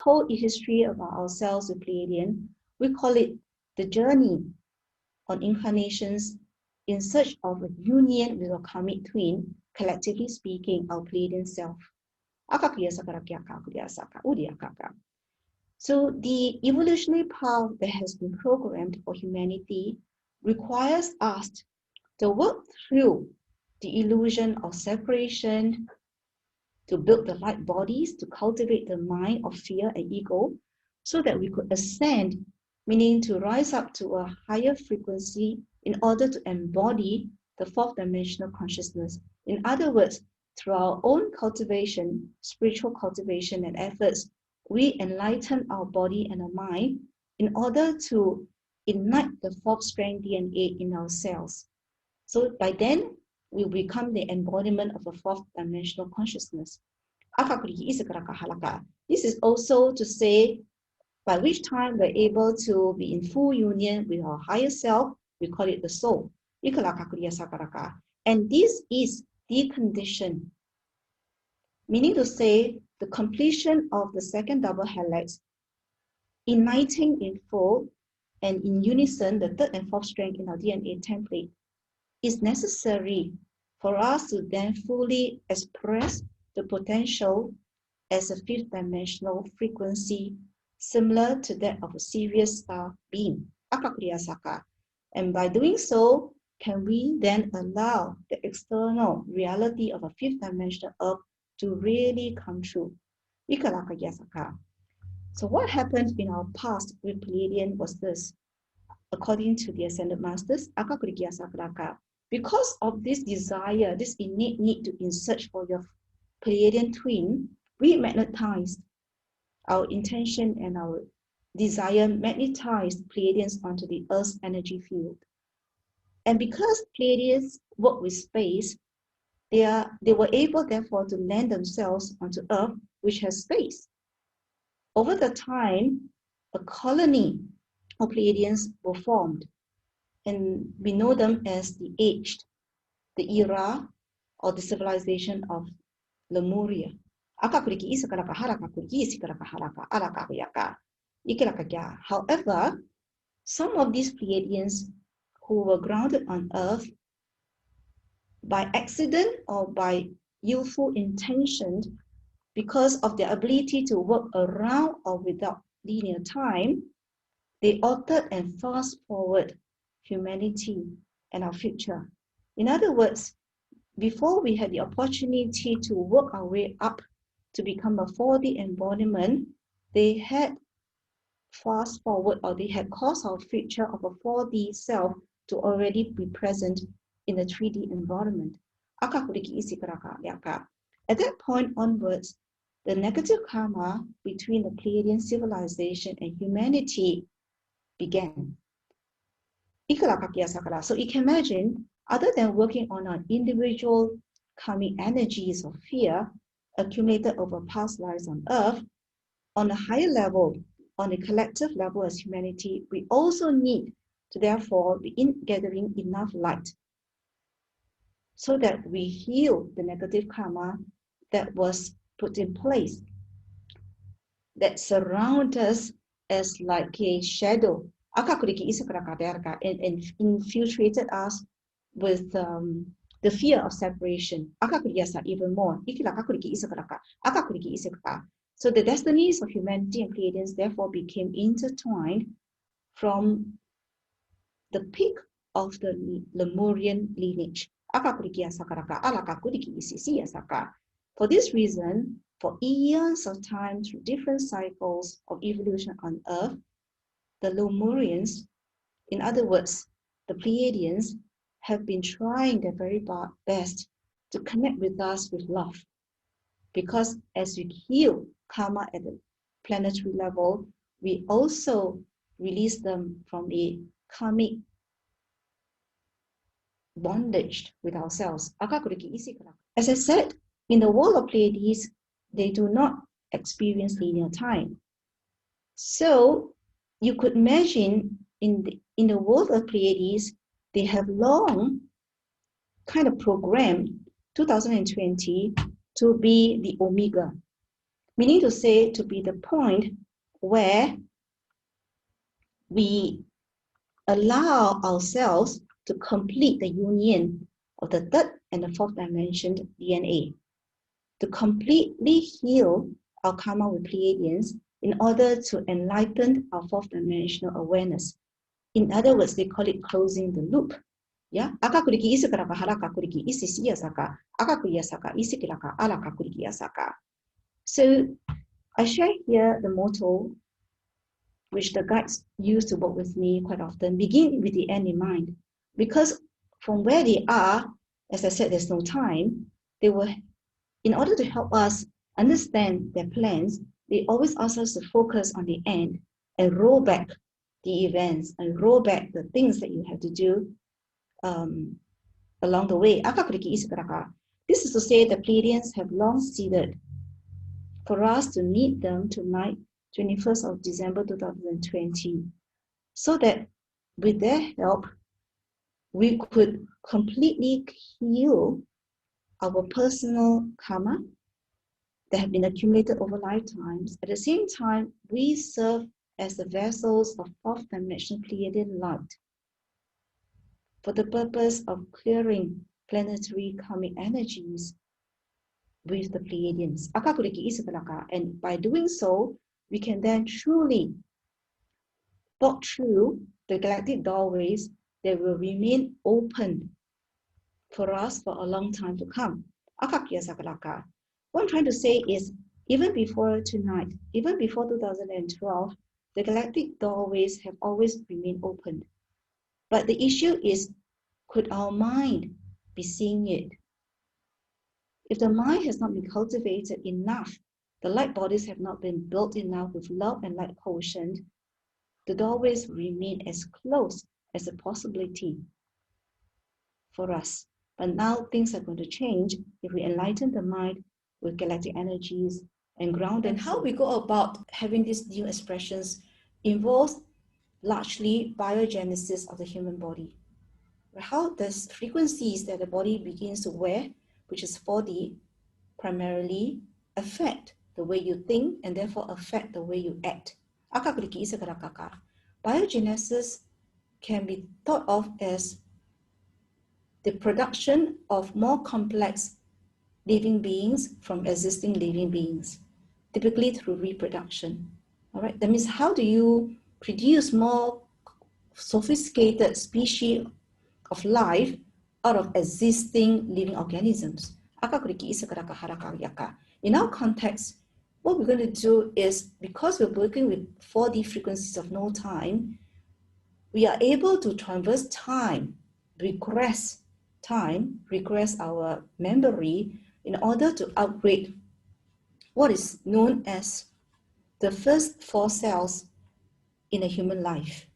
whole history about ourselves with Pleiadian, we call it the journey on incarnations in search of a union with a karmic twin, collectively speaking, our Pleiadian self. So the evolutionary path that has been programmed for humanity requires us to work through the illusion of separation, to build the light bodies, to cultivate the mind of fear and ego, so that we could ascend, meaning to rise up to a higher frequency in order to embody the fourth dimensional consciousness. In other words, through our own cultivation, spiritual cultivation and efforts, we enlighten our body and our mind in order to ignite the fourth strand DNA in our cells. So by then, we become the embodiment of a fourth dimensional consciousness. This is also to say, by which time we're able to be in full union with our higher self, we call it the soul. And this is the condition, meaning to say the completion of the second double helix, uniting in full and in unison the third and fourth strand in our DNA template, is necessary for us to then fully express the potential as a fifth dimensional frequency similar to that of a Sirius star beam. And by doing so, can we then allow the external reality of a fifth dimensional Earth to really come true? So what happened in our past with Pleiadian was this. According to the Ascended Masters, because of this desire, this innate need to in search for your Pleiadian twin, we magnetized our intention and our desire, magnetized Pleiadians onto the Earth's energy field. And because Pleiadians work with space, they were able, therefore, to land themselves onto Earth, which has space. Over the time, a colony of Pleiadians were formed, and we know them as the aged, the era or the civilization of Lemuria. However, some of these Pleiadians who were grounded on Earth by accident or by youthful intention, because of their ability to work around or without linear time, they altered and fast forward humanity and our future. In other words, before we had the opportunity to work our way up to become a 4D embodiment, they had fast forward, or they had caused our future of a 4D self to already be present in the 3D environment. At that point onwards, the negative karma between the Pleiadian civilization and humanity began. So you can imagine, other than working on our individual karmic energies of fear accumulated over past lives on Earth, on a higher level, on a collective level as humanity, we also need to therefore be gathering enough light so that we heal the negative karma that was put in place, that surround us as like a shadow, and infiltrated us with the fear of separation. Even more. So the destinies of humanity and Pleiadians therefore became intertwined from the peak of the Lemurian lineage. For this reason, for eons of time through different cycles of evolution on Earth, the Lemurians, in other words, the Pleiadians, have been trying their very best to connect with us with love. Because as we heal karma at the planetary level, we also release them from a karmic bondage with ourselves. As I said, in the world of Pleiades, they do not experience linear time. So you could imagine in the world of Pleiades, they have long kind of programmed 2020 to be the Omega, Meaning to say, to be the point where we allow ourselves to complete the union of the third and the fourth dimension DNA, to completely heal our karma with Pleiadians in order to enlighten our fourth dimensional awareness. In other words, they call it closing the loop. Ya, akakuriki isikaraka haraka kuriki isisi yasaka, akakuya saka isikiraka alaka kuriki yasaka. So I share here the motto which the guides use to work with me quite often, begin with the end in mind. Because from where they are, as I said, there's no time, they will, in order to help us understand their plans, they always ask us to focus on the end and roll back the events and roll back the things that you have to do along the way. This is to say the Pleiadians have long seeded for us to meet them tonight, 21st of December 2020, so that with their help, we could completely heal our personal karma that have been accumulated over lifetimes. At the same time, we serve as the vessels of fourth dimensional Pleiadian light for the purpose of clearing planetary karmic energies with the Pleiadians. And by doing so, we can then truly walk through the galactic doorways that will remain open for us for a long time to come. What I'm trying to say is, even before tonight, even before 2012, the galactic doorways have always remained open. But the issue is, could our mind be seeing it? If the mind has not been cultivated enough, the light bodies have not been built enough with love and light quotient, the doorways remain as close as a possibility for us. But now things are going to change if we enlighten the mind with galactic energies and ground. And how we go about having these new expressions involves largely biogenesis of the human body. How does frequencies that the body begins to wear, which is 4D, primarily affect the way you think and therefore affect the way you act. Biogenesis can be thought of as the production of more complex living beings from existing living beings, typically through reproduction. All right, that means how do you produce more sophisticated species of life out of existing living organisms? In our context, what we're going to do is, because we're working with 4D frequencies of no time, we are able to traverse time, regress our memory in order to upgrade what is known as the first 4 cells in a human life.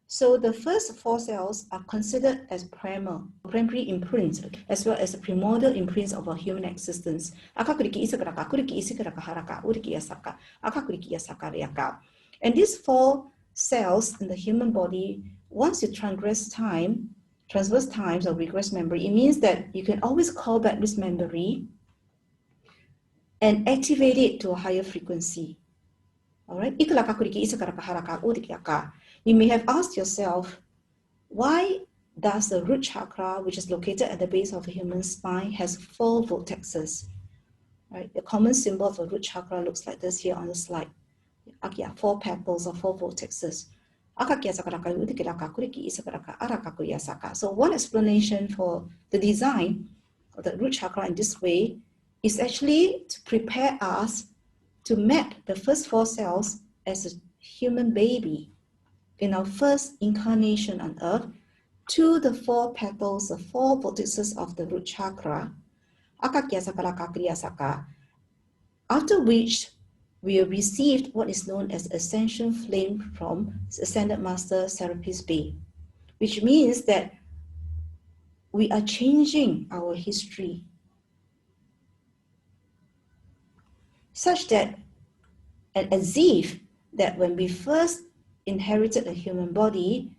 So the first 4 cells are considered as primary imprints, as well as the primordial imprints of our human existence. And these 4 cells in the human body, once you transverse times or regress memory, it means that you can always call back this memory and activate it to a higher frequency. All right? You may have asked yourself, why does the root chakra, which is located at the base of the human spine, has 4 vortexes? Right? The common symbol of the root chakra looks like this here on the slide. 4 petals or 4 vortexes. So one explanation for the design of the root chakra in this way is actually to prepare us to map the first 4 cells as a human baby in our first incarnation on earth to the 4 petals, the 4 vortexes of the root chakra, after which we received what is known as ascension flame from Ascended Master Serapis Bey, which means that we are changing our history such that, and as if that when we first inherited a human body,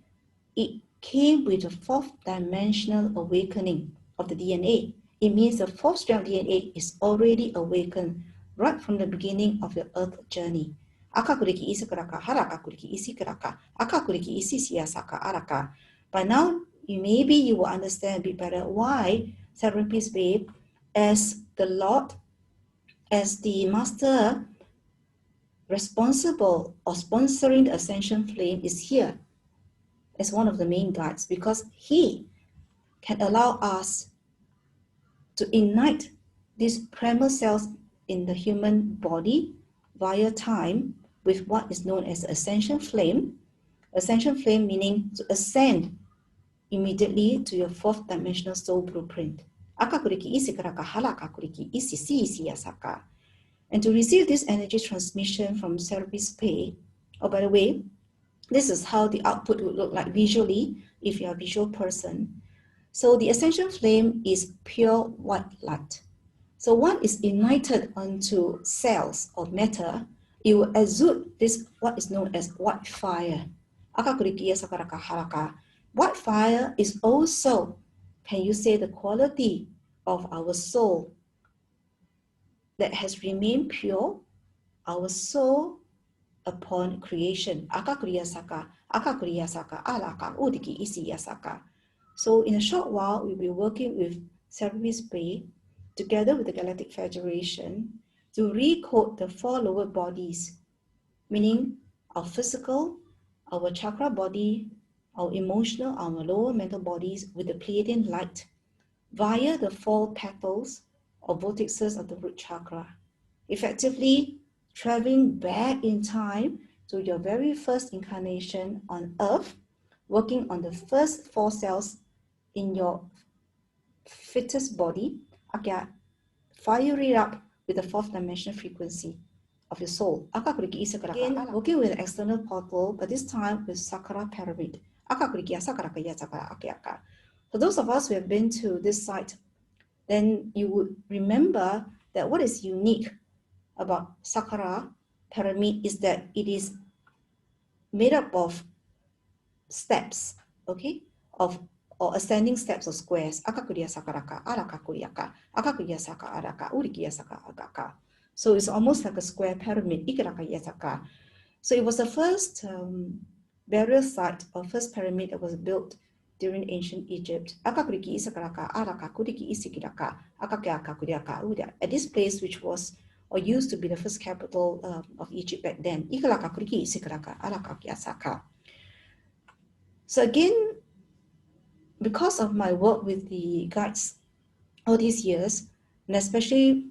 it came with a 4th dimensional awakening of the DNA. it means the fourth strand of DNA is already awakened right from the beginning of your Earth journey. Akakuriki isakaraka harakakuriki isikaraka akakuriki isisiasaka araka. By now, maybe you will understand a bit better why Serapis Babe, as the Lord, as the Master responsible or sponsoring the Ascension Flame, is here as one of the main guides, because he can allow us to ignite these primal cells in the human body via time with what is known as the Ascension Flame. Ascension Flame meaning to ascend immediately to your fourth dimensional soul blueprint. And to receive this energy transmission from Serapis Bay, oh, by the way, this is how the output would look like visually if you're a visual person. So the Ascension Flame is pure white light. So when it's ignited onto cells or matter, it will exude this what is known as white fire. White fire is also, can you say, the quality of our soul that has remained pure, our soul upon creation. So in a short while, we'll be working with Serapis Bay together with the Galactic Federation to recode the four lower bodies, meaning our physical, our chakra body, our emotional, our lower mental bodies with the Pleiadian light via the four petals or vortexes of the root chakra, effectively traveling back in time to your very first incarnation on Earth, working on the first four cells in your fittest body, fire it up with the fourth dimensional frequency of your soul. Again, working with an external portal, but this time with Sakara Pyramid. For those of us who have been to this site, then you would remember that what is unique about Sakara Pyramid is that it is made up of steps, okay, of or ascending steps or squares. So it's almost like a square pyramid. So it was the first burial site or first pyramid that was built during ancient Egypt. At this place, which was or used to be the first capital of Egypt back then. So again, because of my work with the guides all these years, and especially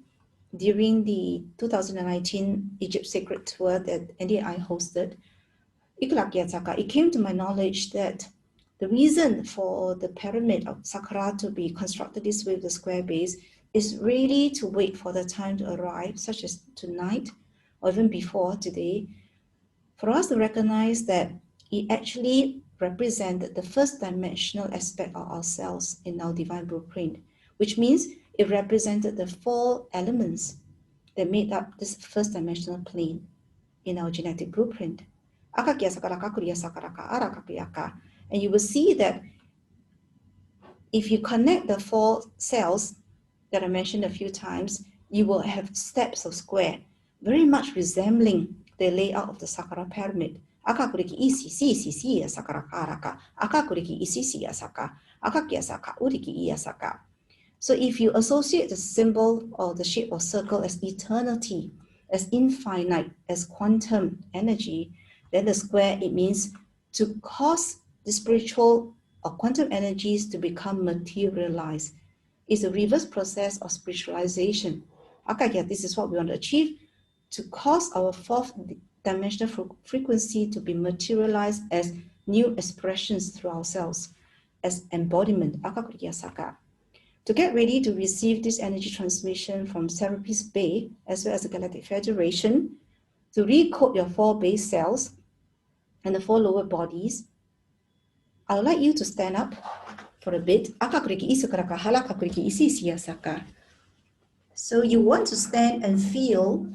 during the 2019 Egypt Sacred Tour that Andy and I hosted, it came to my knowledge that the reason for the pyramid of Saqqara to be constructed this way with the square base is really to wait for the time to arrive, such as tonight or even before today, for us to recognize that it actually represented the first dimensional aspect of ourselves in our divine blueprint, which means it represented the four elements that made up this first dimensional plane in our genetic blueprint. And you will see that if you connect the four cells that I mentioned a few times, you will have steps of square, very much resembling the layout of the Saqqara pyramid. So if you associate the symbol or the shape of circle as eternity, as infinite, as quantum energy, then the square, it means to cause the spiritual or quantum energies to become materialized. It's a reverse process of spiritualization. This is what we want to achieve, to cause our fourth dimensional frequency to be materialized as new expressions through ourselves, as embodiment. To get ready to receive this energy transmission from Serapis Bay, as well as the Galactic Federation, to recode your four base cells and the four lower bodies, I would like you to stand up for a bit. So you want to stand and feel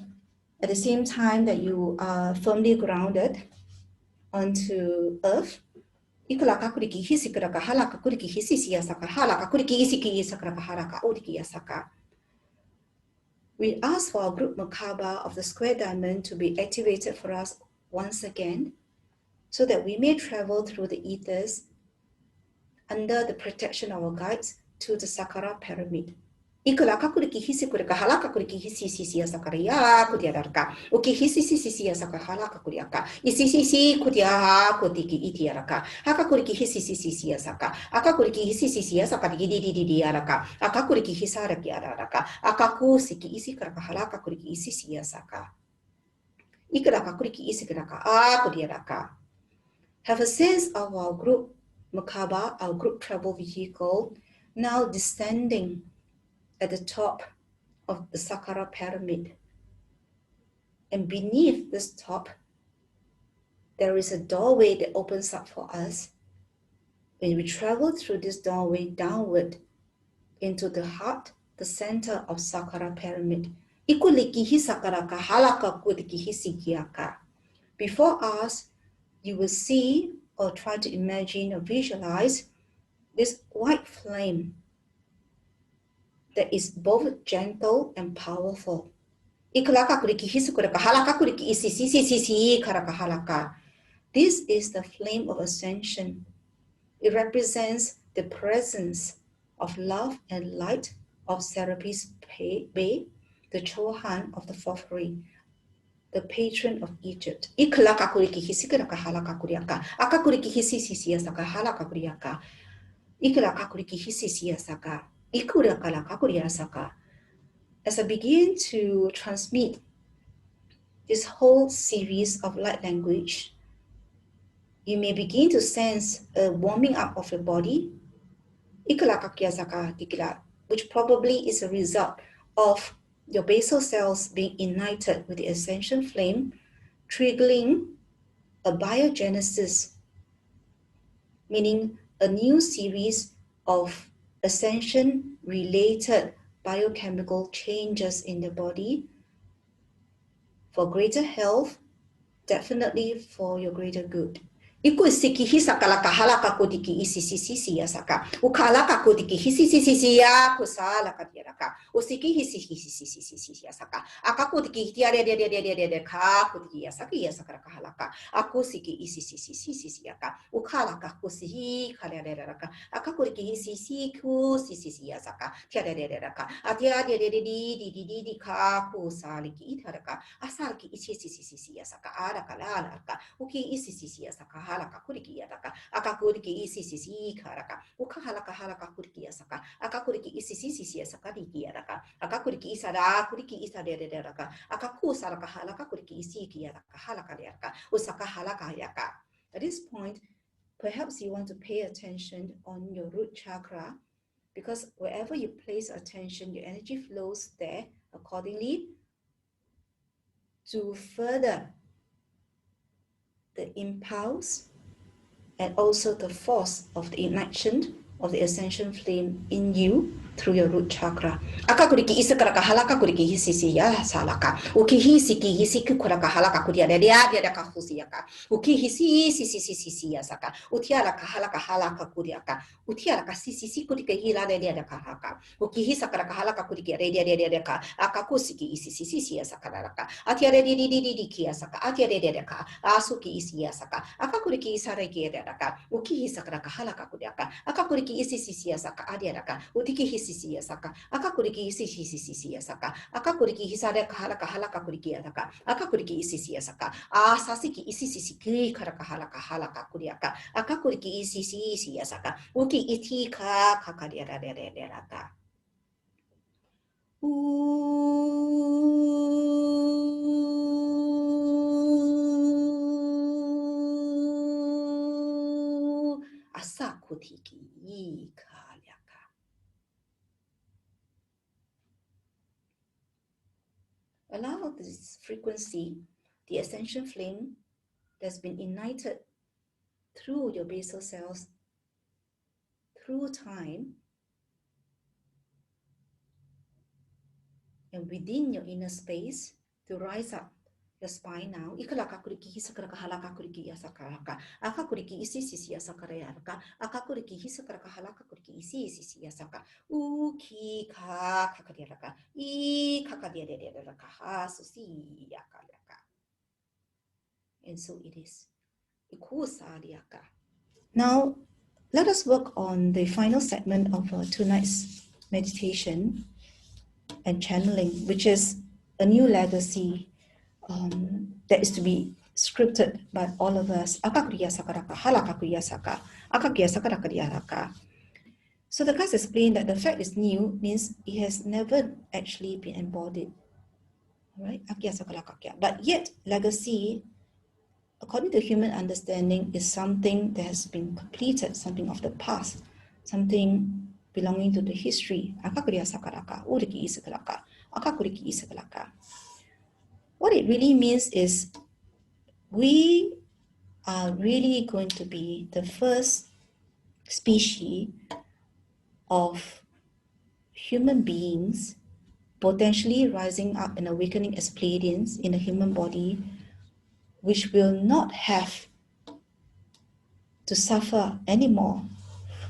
at the same time that you are firmly grounded onto earth. Ikulaka kuriki hisikraka halaka kuriki hisisiyasaka halaka kuriki isikiyisakraka halaka urikiyasaka. We ask for our group Merkaba of the square diamond to be activated for us once again, so that we may travel through the ethers under the protection of our guides to the Sakara pyramid. Ikulaka kuriki hisikurika halaka kuriki hisisiya sakariya kudiaraka. Uki hisisiya sakahalaka kuriaka. Isisisi kudiaha kutiki itiaraka. Haka kuriki hisisiya saka. Aka kuriki hisisiya sakariki didiaraka. Aka kuriki hisaraki araraka. Aka kusiki isikaraka halaka kuriki isisiya saka. Ikulaka kuriki isikaraka kudiaraka. Have a sense of our group Merkaba, our group travel vehicle, now descending at the top of the Sakara pyramid. And beneath this top, there is a doorway that opens up for us. When we travel through this doorway downward into the heart, the center of Sakara pyramid. Before us, you will see or try to imagine or visualize this white flame that is both gentle and powerful. This is the flame of ascension. It represents the presence of love and light of Serapis Bey, the Chohan of the fourth ring, the patron of Egypt. As I begin to transmit this whole series of light language, you may begin to sense a warming up of your body, which probably is a result of your basal cells being ignited with the ascension flame, triggering a biogenesis, meaning a new series of ascension-related biochemical changes in the body for greater health, definitely for your greater good. Iku siki hisakalaka halaka kutiki isisisi ya saka. Ukalaka kutiki hisisisi ya kusala katiaraka. Usiki hisisisi ya saka. Akakutiki hitiare ka kutiki ya saki ya sakaraka halaka. Aku siki isisisi ya ka. Ukalaka kusihi kaliaraka. Akakutiki hisisi ku sisi ya saka. Tiaraka. Atiade ka kusaliki itaraka. Asalki isisisi ya saka. Araka uki isisisi ya saka halaka kuriki ya saka akakuriki isisisi karaka uka halaka halaka kuriki ya saka akakuriki isisisi ya saka diki ya raka akakuriki isara kuriki isade de raka akakusa raka halaka kuriki isiki ya raka halaka ya raka usaka halaka ya ka. At this point, perhaps you want to pay attention on your root chakra, because wherever you place attention, your energy flows there accordingly to further the impulse and also the force of the ignition of the ascension flame in you through your root chakra. Akakuriki isakaraka halaka kuriki hisisi ya salaka. Uki hisiki hisiki kuraka halaka kuria dia kahusiyaka. Uki hisi ya saka. Utiara halaka halaka kuriaka. Utiara sisi kurika hila dia kahaka. Uki hisakaraka halaka kuriki dia ka. Akakusiki isisi ya sakaraka. Atiara di kia saka. Atiara dia ka. Asuki isi ya saka. Akakuriki isareki dia. Uki hisakaraka halaka kuriaka. Akakuriki isisi ya saka adiaraka. Utiki hisisi ya saka. Akakuriki isisi ya saka. Akakuriki hisareka halaka halaka kuriki ya saka. Akakuriki isisi ya saka. Asasiki isisi ki karaka halaka kuriaka. Akakuriki isisi ya saka. Uki itika kakadiaraka. Asakutiki kalyaka. Allow this frequency, the ascension flame that's been ignited through your basal cells through time and within your inner space, to rise up the spine now. Ikalakakuriki hisakaraka halakakuriki yasakaraka. Akakuriki isi sisi yasakarayaraka. Akakuriki hisakaraka halakakuriki isi sisi yasaka. Uki ka kakadiaraka. I kakadiaraka ha susi yakalaka. And so it is. Ikusadiaka. Now, let us work on the final segment of tonight's meditation and channeling, which is a new legacy that is to be scripted by all of us. So the class explained that the fact is new means it has never actually been embodied. Right? But yet, legacy, according to human understanding, is something that has been completed, something of the past, something belonging to the history. What it really means is we are really going to be the first species of human beings potentially rising up and awakening as Pleiadians in the human body, which will not have to suffer anymore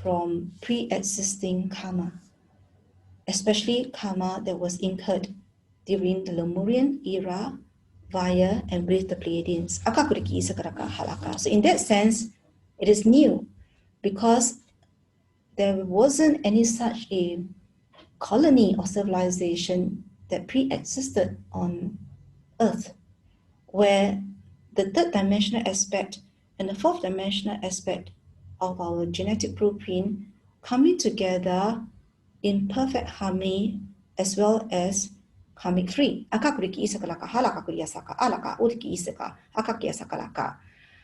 from pre-existing karma, especially karma that was incurred during the Lemurian era via and with the Pleiadians. So in that sense, it is new because there wasn't any such a colony or civilization that pre-existed on Earth, where the third dimensional aspect and the fourth dimensional aspect of our genetic blueprint coming together in perfect harmony as well as karmic free.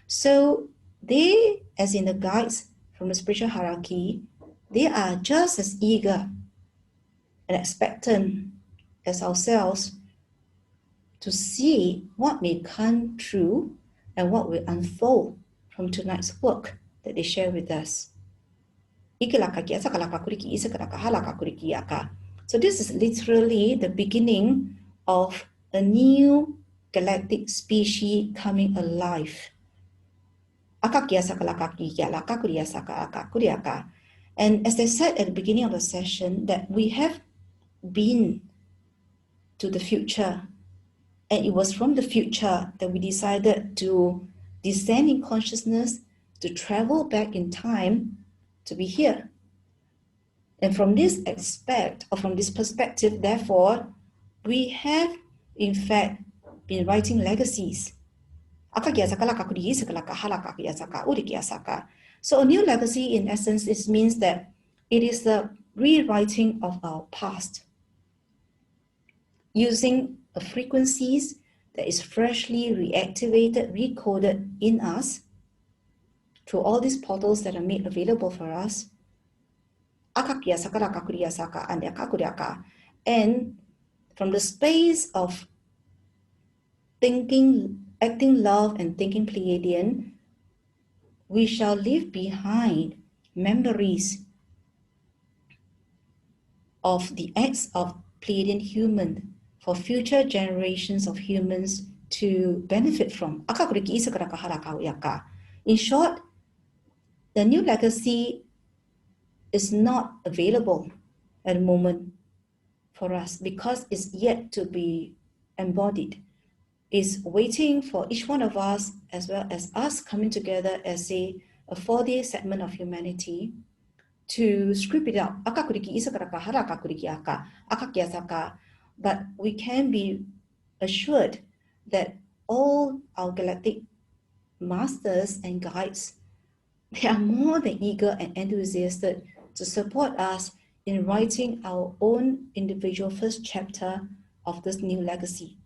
So they, as in the guides from the spiritual hierarchy, they are just as eager and expectant as ourselves to see what may come true and what will unfold from tonight's work that they share with us. So this is literally the beginning of a new galactic species coming alive. And as I said at the beginning of the session, that we have been to the future, and it was from the future that we decided to descend in consciousness, to travel back in time to be here. And from this aspect, or from this perspective, therefore, we have in fact been writing legacies. So a new legacy in essence means that it is the rewriting of our past using frequencies that is freshly reactivated, recoded in us through all these portals that are made available for us. And from the space of thinking, acting love and thinking Pleiadian, we shall leave behind memories of the acts of Pleiadian human for future generations of humans to benefit from. In short, the new legacy is not available at the moment for us because it's yet to be embodied. It's waiting for each one of us, as well as us coming together as a 4-day segment of humanity to script it out. But we can be assured that all our galactic masters and guides, they are more than eager and enthusiastic to support us in writing our own individual first chapter of this new legacy.